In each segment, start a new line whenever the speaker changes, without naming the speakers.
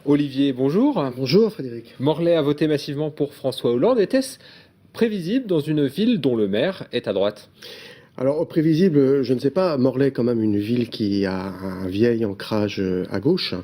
Olivier, bonjour.
Bonjour Frédéric.
Morlaix a voté massivement pour François Hollande. Était-ce prévisible dans une ville dont le maire est à droite?
Alors, prévisible, je ne sais pas, Morlaix est quand même une ville qui a un vieil ancrage à gauche.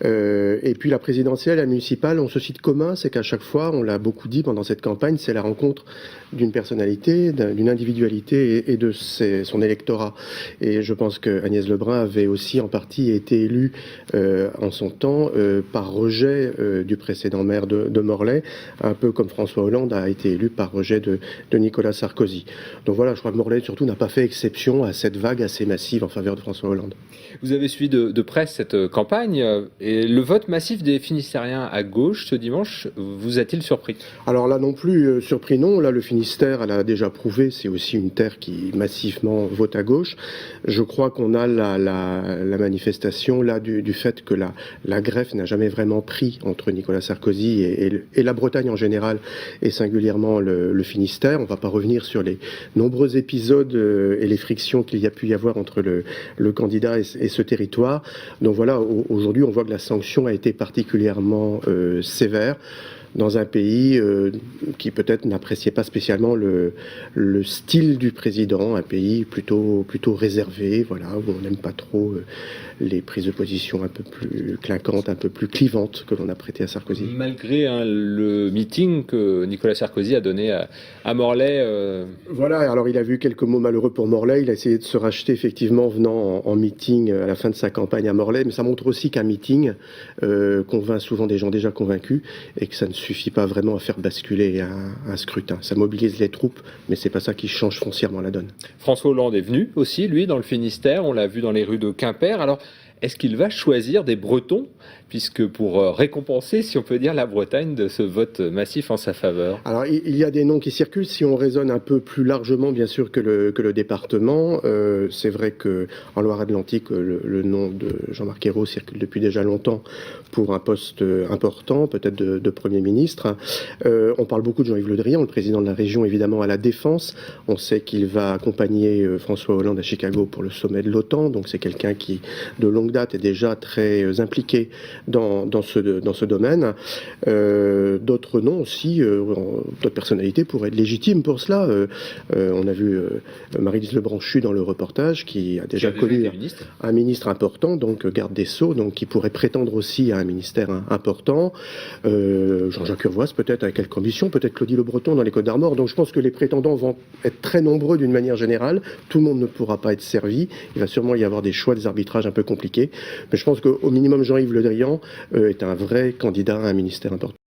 Et puis la présidentielle, la municipale, ont ceci de commun, c'est qu'à chaque fois, on l'a beaucoup dit pendant cette campagne, c'est la rencontre d'une personnalité, d'une individualité et de son électorat. Et je pense que Agnès Lebrun avait aussi en partie été élue en son temps par rejet du précédent maire de Morlaix, un peu comme François Hollande a été élu par rejet de Nicolas Sarkozy. Donc voilà, je crois que Morlaix surtout n'a pas fait exception à cette vague assez massive en faveur de François Hollande.
Vous avez suivi de près cette campagne et le vote massif des Finistériens à gauche ce dimanche vous a-t-il surpris?
Alors là non plus, surpris non, là le Finistère, elle a déjà prouvé, c'est aussi une terre qui massivement vote à gauche. Je crois qu'on a la manifestation là du fait que la greffe n'a jamais vraiment pris entre Nicolas Sarkozy et la Bretagne en général, et singulièrement le Finistère. On ne va pas revenir sur les nombreux épisodes et les frictions qu'il y a pu y avoir entre le candidat et ce territoire. Donc voilà, aujourd'hui on voit que la sanction a été particulièrement sévère dans un pays qui peut-être n'appréciait pas spécialement le style du président, un pays plutôt réservé, voilà, où on n'aime pas trop les prises de position un peu plus clinquantes, un peu plus clivantes que l'on a prêtées à Sarkozy.
Malgré le meeting que Nicolas Sarkozy a donné à Morlaix.
Voilà, alors il a vu quelques mots malheureux pour Morlaix, il a essayé de se racheter effectivement venant en meeting à la fin de sa campagne à Morlaix, mais ça montre aussi qu'un meeting convainc souvent des gens déjà convaincus et que ça ne suffit pas vraiment à faire basculer un scrutin. Ça mobilise les troupes, mais c'est pas ça qui change foncièrement la donne.
François Hollande est venu aussi, lui, dans le Finistère. On l'a vu dans les rues de Quimper. Alors, est-ce qu'il va choisir des Bretons, puisque pour récompenser, si on peut dire, la Bretagne de ce vote massif en sa faveur?
Alors, il y a des noms qui circulent. Si on raisonne un peu plus largement, bien sûr, que le département, c'est vrai qu'en Loire-Atlantique, le nom de Jean-Marc Ayrault circule depuis déjà longtemps pour un poste important, peut-être de Premier ministre. On parle beaucoup de Jean-Yves Le Drian, le président de la région, évidemment, à la Défense. On sait qu'il va accompagner François Hollande à Chicago pour le sommet de l'OTAN, donc c'est quelqu'un qui, de longue date, est déjà très impliqué dans ce domaine. D'autres noms aussi, d'autres personnalités pourraient être légitimes pour cela. On a vu Marie-Lise Lebranchu dans le reportage qui a déjà connu un ministre important, donc garde des Sceaux, donc qui pourrait prétendre aussi à un ministère important. Jean-Jacques Urvoas peut-être avec quelques ambitions, peut-être Claudie Le Breton dans les Côtes-d'Armor. Donc je pense que les prétendants vont être très nombreux d'une manière générale. Tout le monde ne pourra pas être servi. Il va sûrement y avoir des choix, des arbitrages un peu compliqués. Mais je pense qu'au minimum, Jean-Yves Le Drian est un vrai candidat à un ministère important.